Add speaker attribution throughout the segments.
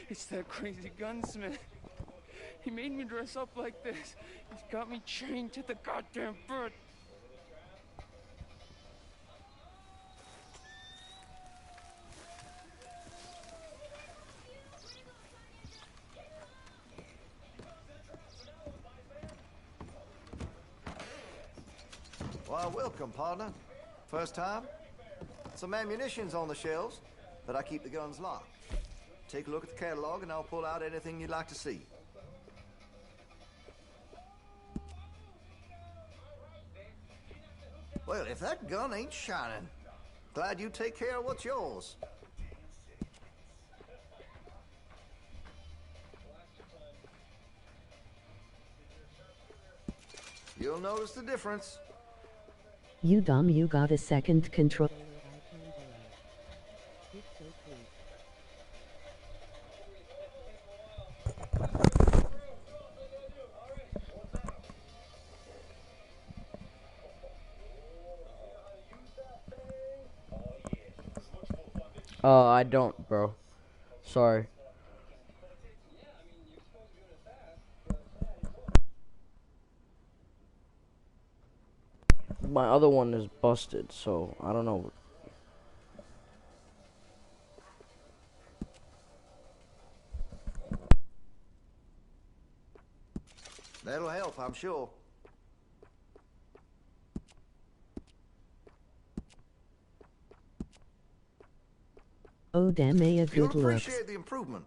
Speaker 1: It's that crazy gunsmith. He made me dress up like this. He's got me chained to the goddamn bed.
Speaker 2: Why, welcome, partner. First time? Some ammunition's on the shelves, but I keep the guns locked. Take a look at the catalog and I'll pull out anything you'd like to see. Well, if that gun ain't shining, glad you take care of what's yours. You'll notice the difference.
Speaker 3: You dumb, you got a second control.
Speaker 4: I don't, bro. Sorry. My other one is busted, so I don't know.
Speaker 2: That'll help, I'm sure.
Speaker 3: Oh damn, a
Speaker 2: You'll
Speaker 3: good looks.
Speaker 2: appreciate the improvement.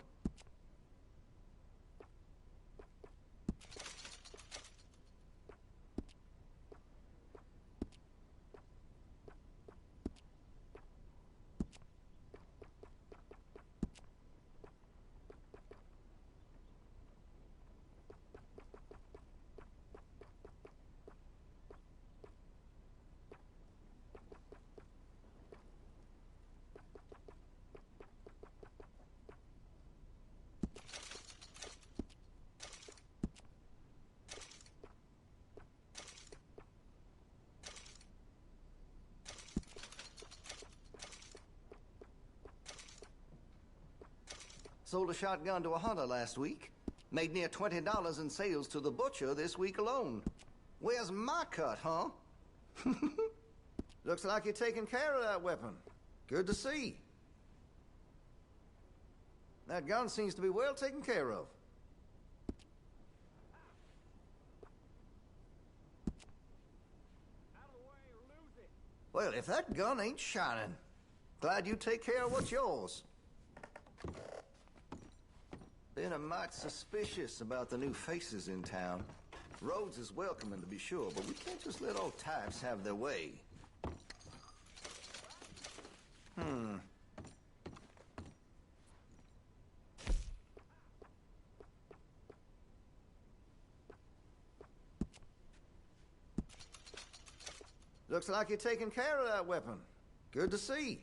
Speaker 2: Sold a shotgun to a hunter last week. Made near $20 in sales to the butcher this week alone. Where's my cut, huh? Looks like you're taking care of that weapon. Good to see. That gun seems to be well taken care of. Well, if that gun ain't shining, glad you take care of what's yours. Been a mite suspicious about the new faces in town. Rhodes is welcoming, to be sure, but we can't just let old types have their way. Looks like you're taking care of that weapon. Good to see.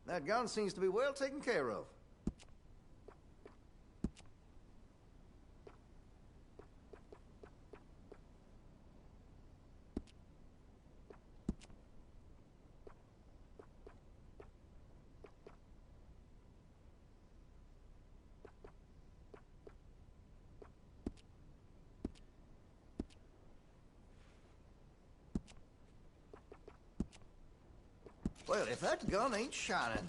Speaker 2: That gun seems to be well taken care of. Well, if that gun ain't shining,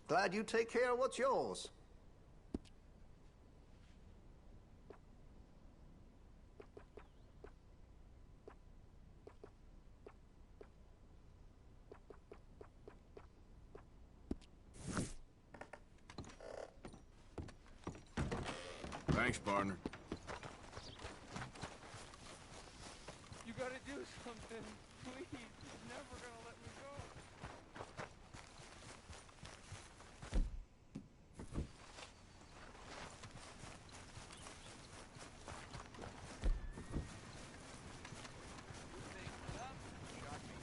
Speaker 2: glad you take care of what's yours.
Speaker 5: Thanks, partner.
Speaker 1: You gotta do something. Please. He's never gonna let me go.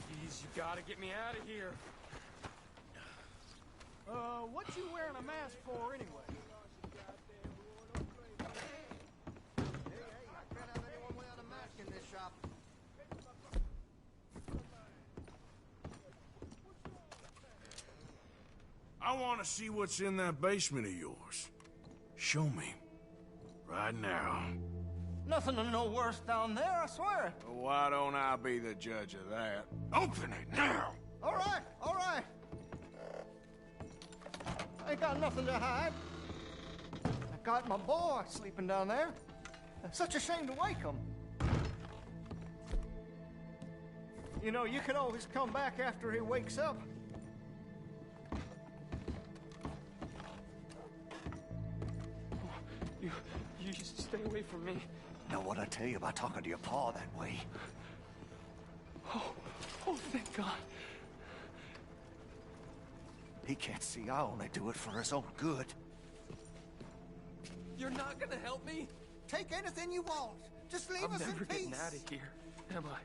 Speaker 1: Jeez, you gotta get me out of here.
Speaker 6: What you wearing a mask for anyway?
Speaker 2: Hey, I can't have anyone without a mask in this shop.
Speaker 5: I want to see what's in that basement of yours. Show me. Right now.
Speaker 6: Nothing no worse down there, I swear.
Speaker 5: Well, why don't I be the judge of that? Open it now!
Speaker 6: All right, all right. I ain't got nothing to hide. I got my boy sleeping down there. Such a shame to wake him. You know, you could always come back after he wakes up.
Speaker 1: You stay away from me.
Speaker 2: Know what I tell you about talking to your pa that way?
Speaker 1: Oh, thank God.
Speaker 2: He can't see I only do it for his own good.
Speaker 1: You're not gonna help me?
Speaker 6: Take anything you want. Just leave
Speaker 1: I'm
Speaker 6: us in
Speaker 1: never
Speaker 6: peace.
Speaker 1: getting out of here, am I?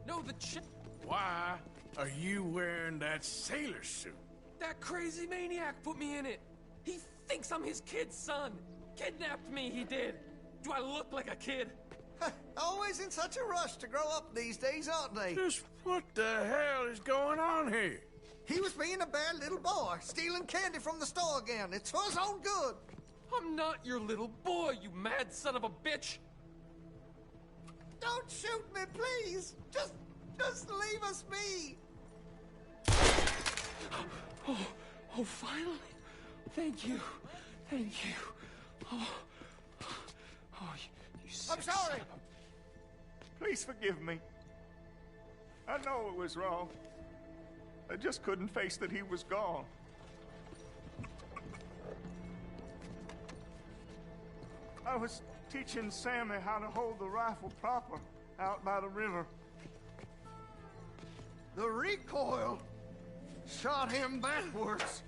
Speaker 1: No, the chick.
Speaker 5: Why are you wearing that sailor suit?
Speaker 1: That crazy maniac put me in it. He thinks I'm his kid's son. Kidnapped me, he did. Do I look like a kid?
Speaker 2: Always in such a rush to grow up these days, aren't they?
Speaker 5: Just what the hell is going on here?
Speaker 2: He was being a bad little boy, stealing candy from the store again. It's for his own good.
Speaker 1: I'm not your little boy, you mad son of a bitch.
Speaker 2: Don't shoot me, please. Just leave us be.
Speaker 1: Oh, finally. Thank you. Thank you. Oh, you
Speaker 6: I'm sorry. Please forgive me. I know it was wrong. I just couldn't face that he was gone. I was teaching Sammy how to hold the rifle proper out by the river. The recoil shot him backwards.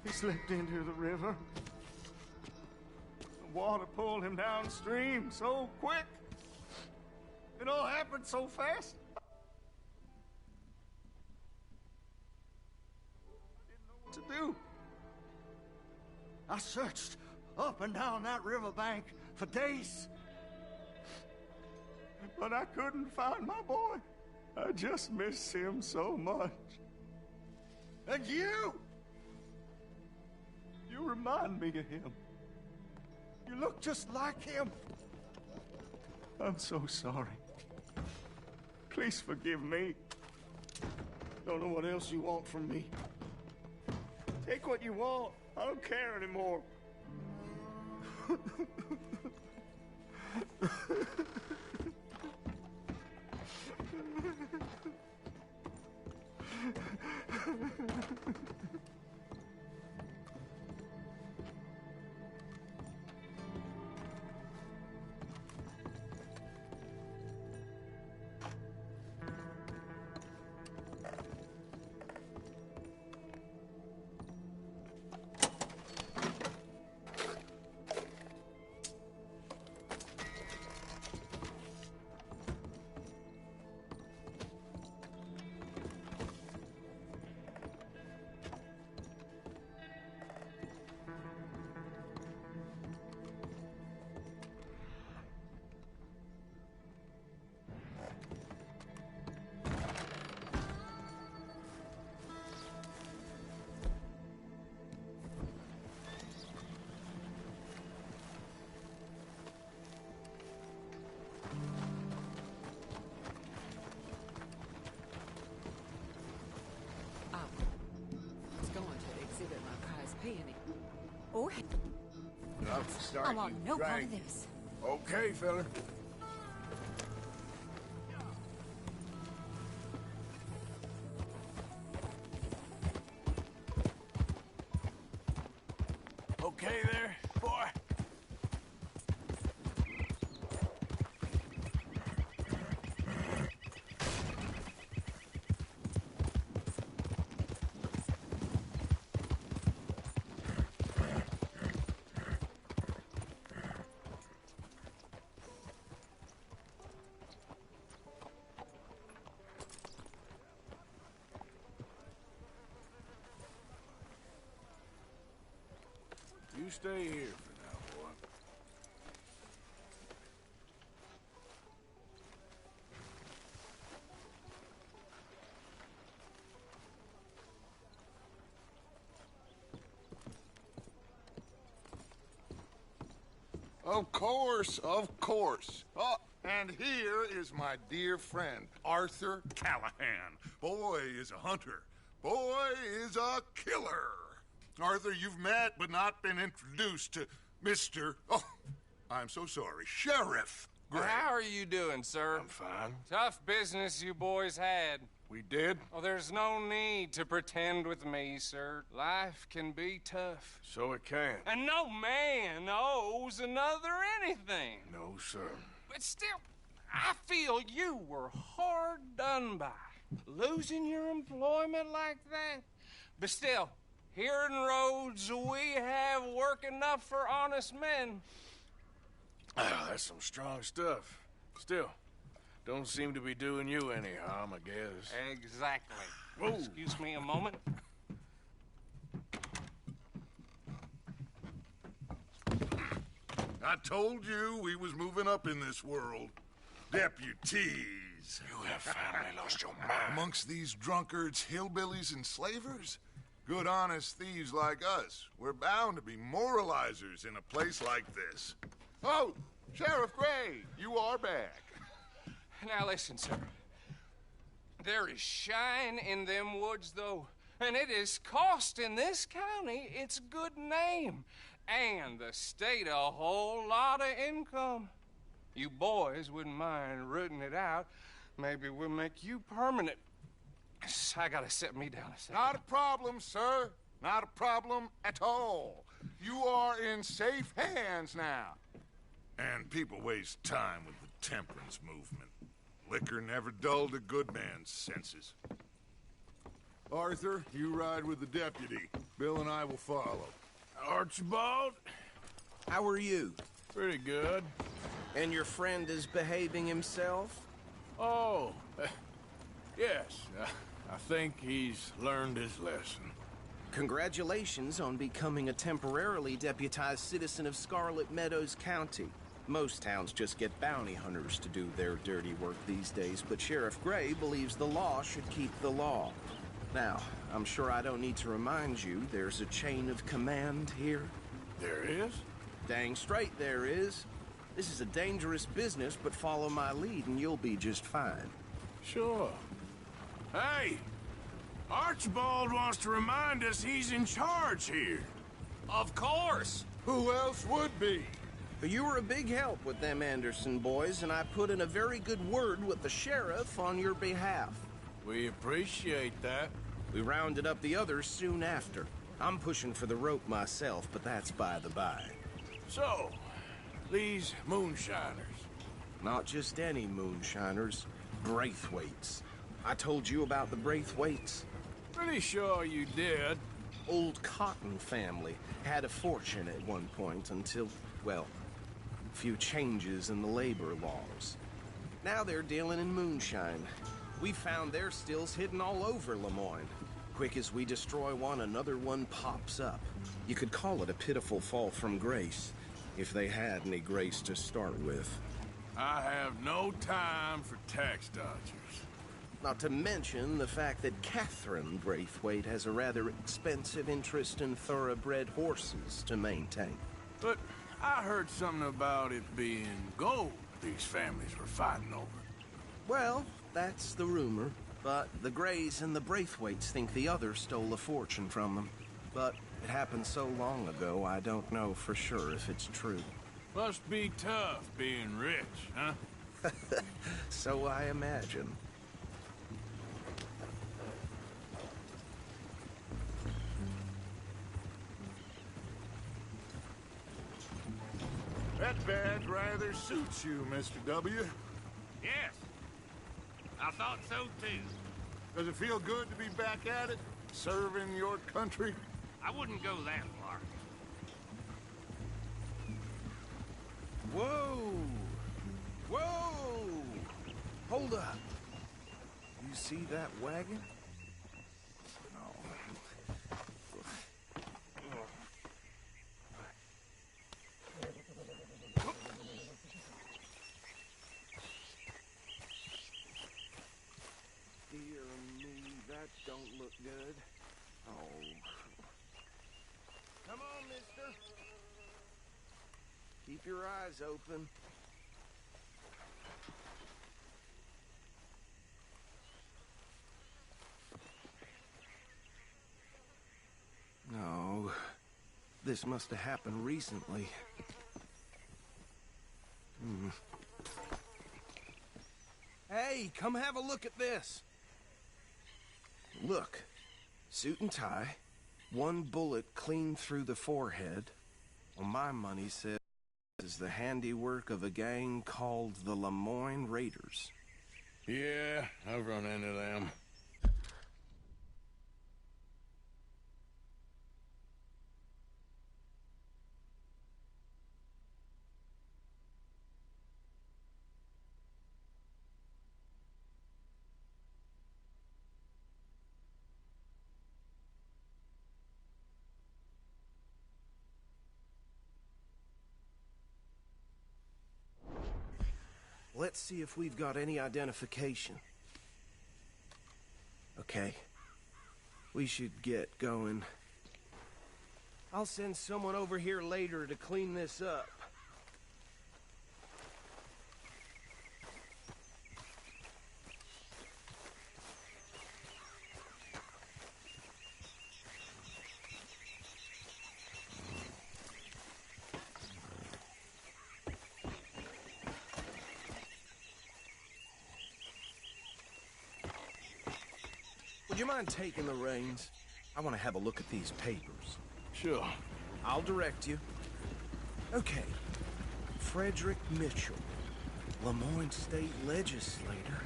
Speaker 6: He slipped into the river. The water pulled him downstream so quick. It all happened so fast. I didn't know what to do. I searched up and down that riverbank for days. But I couldn't find my boy. I just miss him so much. And you remind me of him. You look just like him. I'm so sorry. Please forgive me. Don't know what else you want from me. Take what you want. I don't care anymore.
Speaker 7: Oh, I want no part of this.
Speaker 5: Okay, fella. Okay there, boy. You stay here for now, boy.
Speaker 7: Of course, of course. Oh, and here is my dear friend, Arthur Callahan. Boy is a hunter. Boy is a killer. Arthur, you've met but not been introduced to Mr. Oh, I'm so sorry, Sheriff Gray.
Speaker 8: How are you doing, sir?
Speaker 5: I'm fine.
Speaker 8: Tough business you boys had.
Speaker 5: We did?
Speaker 8: Oh, there's no need to pretend with me, sir. Life can be tough.
Speaker 5: So it can.
Speaker 8: And no man owes another anything.
Speaker 5: No, sir.
Speaker 8: But still, I feel you were hard done by. Losing your employment like that. But still, here in Rhodes, we have work enough for honest men.
Speaker 5: Ah, that's some strong stuff. Still, don't seem to be doing you any harm, I guess.
Speaker 8: Exactly.
Speaker 5: Whoa.
Speaker 8: Excuse me a moment.
Speaker 7: I told you we was moving up in this world. Deputies.
Speaker 5: You have finally lost your mind.
Speaker 7: Amongst these drunkards, hillbillies, and slavers? Good, honest thieves like us. We're bound to be moralizers in a place like this. Oh, Sheriff Gray, you are back.
Speaker 8: Now listen, sir. There is shine in them woods, though, and it is costing this county its good name and the state a whole lot of income. You boys wouldn't mind rooting it out. Maybe we'll make you permanent. I gotta set me down a second.
Speaker 7: Not a problem, sir. Not a problem at all. You are in safe hands now. And people waste time with the temperance movement. Liquor never dulled a good man's senses. Arthur, you ride with the deputy. Bill and I will follow.
Speaker 5: Archibald?
Speaker 9: How are you?
Speaker 5: Pretty good.
Speaker 9: And your friend is behaving himself?
Speaker 5: Oh, yes. I think he's learned his lesson.
Speaker 9: Congratulations on becoming a temporarily deputized citizen of Scarlet Meadows County. Most towns just get bounty hunters to do their dirty work these days, but Sheriff Gray believes the law should keep the law. Now, I'm sure I don't need to remind you there's a chain of command here.
Speaker 5: There is?
Speaker 9: Dang straight there is. This is a dangerous business, but follow my lead and you'll be just fine.
Speaker 5: Sure. Hey! Archibald wants to remind us he's in charge here.
Speaker 8: Of course!
Speaker 7: Who else would be?
Speaker 9: You were a big help with them Anderson boys, and I put in a very good word with the sheriff on your behalf.
Speaker 5: We appreciate that.
Speaker 9: We rounded up the others soon after. I'm pushing for the rope myself, but that's by the by.
Speaker 5: So, these moonshiners.
Speaker 9: Not just any moonshiners, Braithwaites. I told you about the Braithwaites.
Speaker 5: Pretty sure you did.
Speaker 9: Old Cotton family had a fortune at one point until, well, a few changes in the labor laws. Now they're dealing in moonshine. We found their stills hidden all over Lemoyne. Quick as we destroy one, another one pops up. You could call it a pitiful fall from grace, if they had any grace to start with.
Speaker 5: I have no time for tax dodgers.
Speaker 9: Not to mention the fact that Catherine Braithwaite has a rather expensive interest in thoroughbred horses to maintain.
Speaker 5: But I heard something about it being gold these families were fighting over.
Speaker 9: Well, that's the rumor. But the Grays and the Braithwaites think the other stole a fortune from them. But it happened so long ago, I don't know for sure if it's true.
Speaker 5: Must be tough being rich, huh?
Speaker 9: So I imagine.
Speaker 7: That badge rather suits you, Mr. W.
Speaker 10: Yes. I thought so, too.
Speaker 7: Does it feel good to be back at it? Serving your country?
Speaker 10: I wouldn't go that far.
Speaker 9: Whoa! Whoa! Hold up. You see that wagon? Dear me, that don't look good. Oh. Come on, mister. Keep your eyes open. No, this must have happened recently. Hey, come have a look at this. Look, suit and tie, one bullet clean through the forehead. Well, my money says is the handiwork of a gang called the Lemoyne Raiders.
Speaker 5: Yeah, I've run into them.
Speaker 9: Let's see if we've got any identification. Okay. We should get going. I'll send someone over here later to clean this up. Would you mind taking the reins? I want to have a look at these papers.
Speaker 5: Sure.
Speaker 9: I'll direct you. Okay. Frederick Mitchell, Lemoyne State Legislator.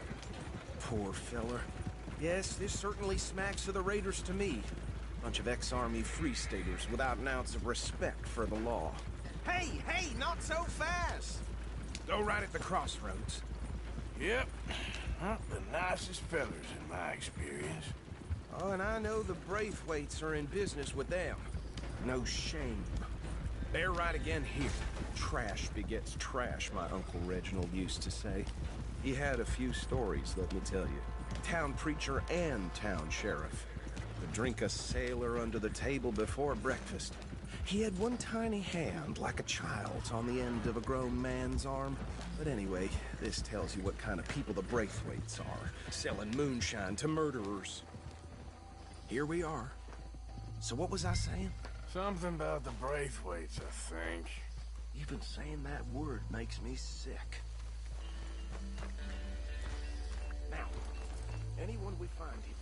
Speaker 9: Poor feller. Yes, this certainly smacks of the Raiders to me. Bunch of ex-Army Free Staters without an ounce of respect for the law. Hey, not so fast! Go right at the crossroads.
Speaker 5: Yep. Not the nicest fellers in my experience.
Speaker 9: Oh, and I know the Braithwaites are in business with them. No shame. They're right again here. Trash begets trash, my Uncle Reginald used to say. He had a few stories, let me tell you. Town preacher and town sheriff. Would drink a sailor under the table before breakfast. He had one tiny hand, like a child's, on the end of a grown man's arm. But anyway, this tells you what kind of people the Braithwaites are, selling moonshine to murderers. Here we are. So what was I saying?
Speaker 5: Something about the Braithwaites, I think.
Speaker 9: Even saying that word makes me sick. Now, anyone we find here...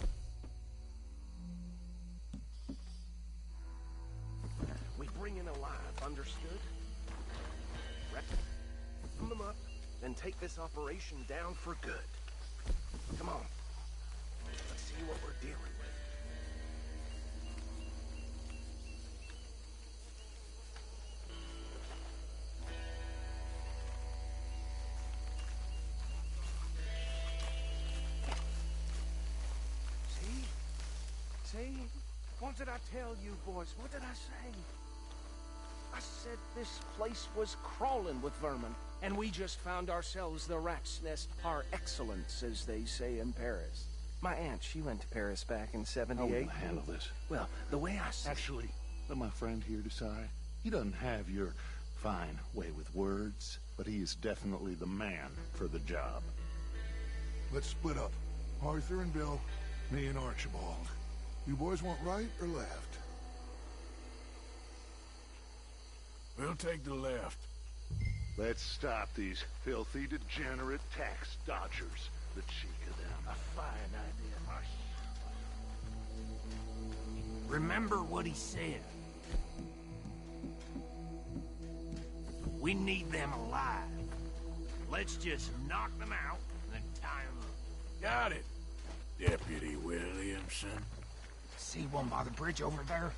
Speaker 9: we bring in alive, understood? Wrap them up, then take this operation down for good. Come on. Let's see what we're dealing with. See? What did I tell you, boys? What did I say? I said this place was crawling with vermin, and we just found ourselves the rat's nest par excellence, as they say in Paris. My aunt, she went to Paris back in '78.
Speaker 7: How will you handle this?
Speaker 9: Well, the way I see...
Speaker 7: Actually, let my friend here decide. He doesn't have your fine way with words, but he is definitely the man for the job. Let's split up. Arthur and Bill, me and Archibald. You boys want right or left?
Speaker 5: We'll take the left.
Speaker 7: Let's stop these filthy, degenerate tax dodgers. The cheek of them.
Speaker 10: A fine idea. Remember what he said. We need them alive. Let's just knock them out and then tie them up.
Speaker 5: Got it, Deputy Williamson.
Speaker 10: See one by the bridge over there?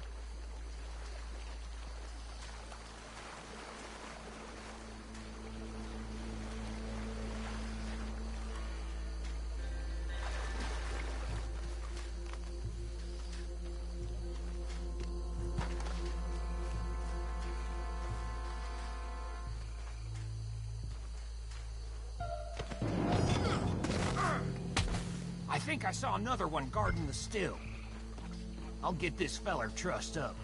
Speaker 10: I think I saw another one guarding the still. I'll get this feller trussed up.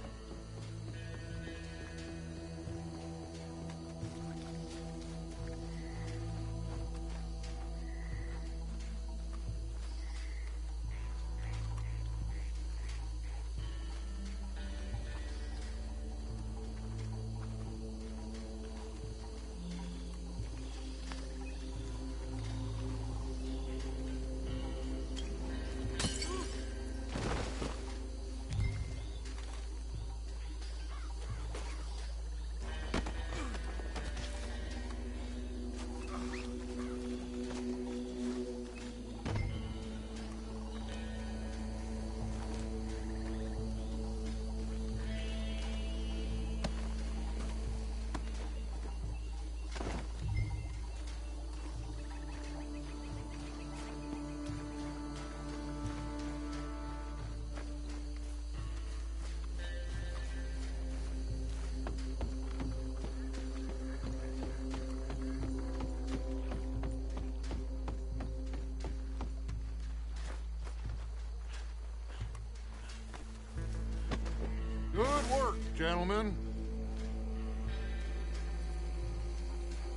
Speaker 7: Gentlemen,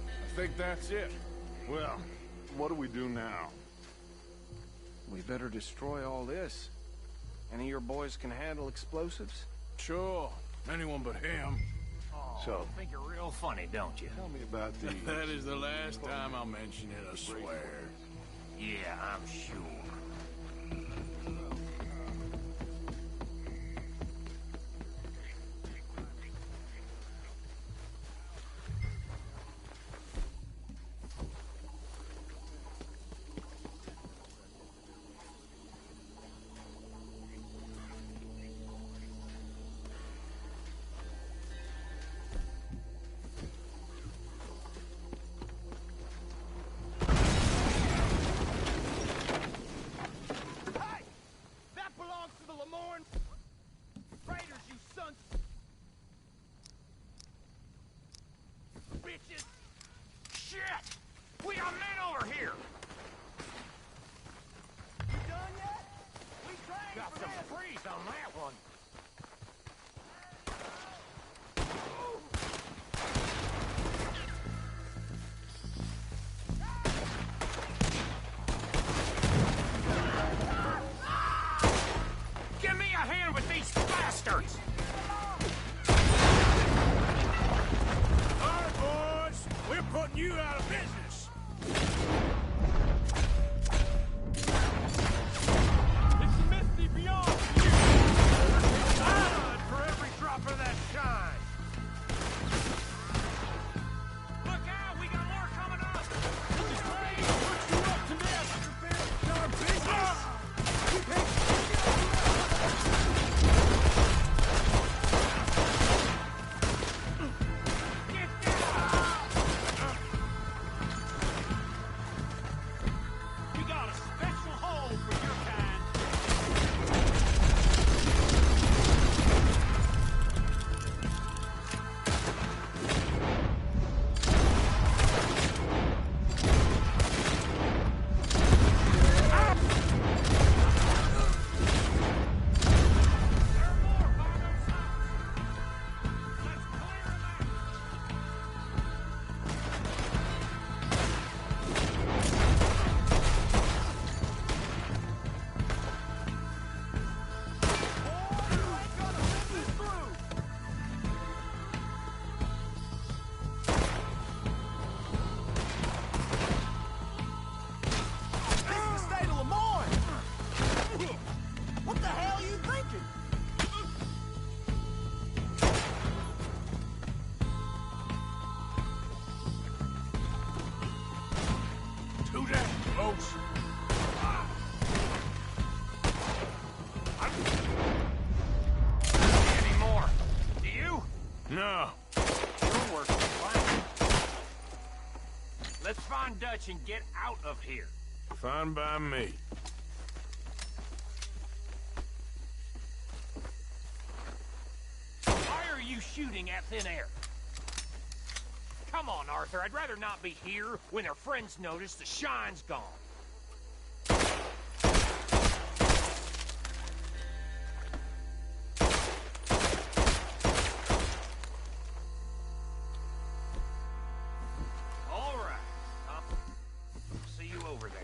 Speaker 5: I think that's it.
Speaker 6: Well, what do we do now?
Speaker 9: We better destroy all this. Any of your boys can handle explosives?
Speaker 5: Sure. Anyone but him.
Speaker 10: Oh,
Speaker 6: So-
Speaker 10: you think you're real funny, don't you?
Speaker 6: Tell me about these.
Speaker 5: That is the last time I'll mention it, I swear.
Speaker 10: Yeah, I'm sure. Shit! We got men over here!
Speaker 11: You done yet? We trained
Speaker 10: Got
Speaker 11: for
Speaker 10: some
Speaker 11: this.
Speaker 10: freeze on that one. Give me a hand with these bastards!
Speaker 5: All right, boys. We're putting you out of business.
Speaker 10: It's misty beyond you! God for every drop of that shine! Look out! We got more coming up! This is ready to put you up to this! Our business! Get down! We got a special hole for your kind. There are more by those houses. Let's clear them out.
Speaker 11: This is the state of Lemoyne. What the hell are you thinking?
Speaker 5: To that, folks.
Speaker 10: Any more? Do you?
Speaker 5: No.
Speaker 10: Your work is fine. Let's find Dutch and get out of here.
Speaker 5: Fine by me.
Speaker 10: Why are you shooting at thin air? Come on, Arthur. I'd rather not be here when their friends notice the shine's gone. All right. I'll see you over there.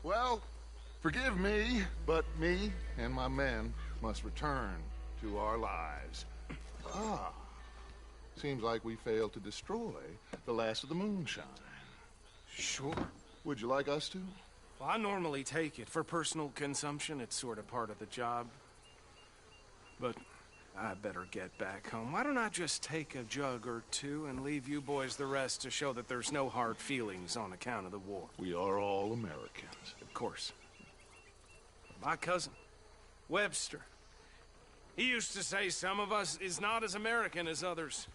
Speaker 7: Well, forgive me, but me and my men must return to our lives. Ah, seems like we failed to destroy the last of the moonshine.
Speaker 12: Sure.
Speaker 7: Would you like us to?
Speaker 12: Well, I normally take it. For personal consumption, it's sort of part of the job. But I better get back home. Why don't I just take a jug or two and leave you boys the rest to show that there's no hard feelings on account of the war?
Speaker 7: We are all Americans.
Speaker 12: Of course. My cousin, Webster, he used to say some of us is not as American as others,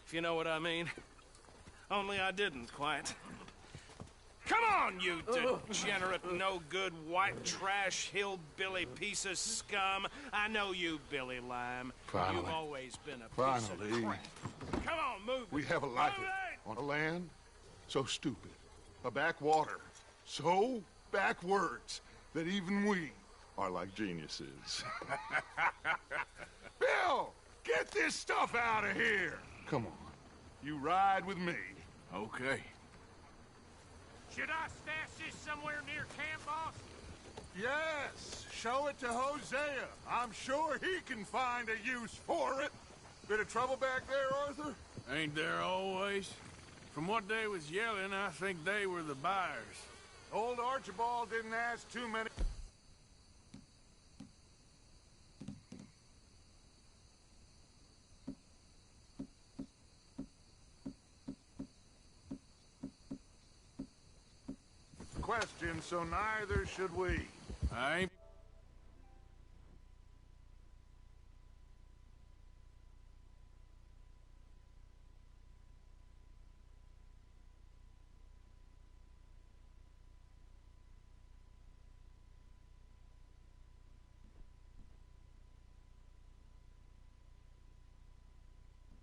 Speaker 12: if you know what I mean. Only I didn't quite. Come on, you degenerate, no-good, white trash, hillbilly piece of scum. I know you, Billy Lime.
Speaker 7: Finally.
Speaker 12: You've always been a piece of crap. Come on, move
Speaker 7: We
Speaker 12: it.
Speaker 7: have a life
Speaker 12: Move it!
Speaker 7: on a land so stupid, a backwater so backwards that even we are like geniuses. Bill, get this stuff out of here. Come on, you ride with me.
Speaker 5: Okay.
Speaker 10: Should I stash this somewhere near camp, boss?
Speaker 7: Yes, show it to Hosea. I'm sure he can find a use for it. Bit of trouble back there, Arthur?
Speaker 5: Ain't there always? From what they was yelling, I think they were the buyers.
Speaker 7: Old Archibald didn't ask too many. Question, so neither should we.
Speaker 5: I ain't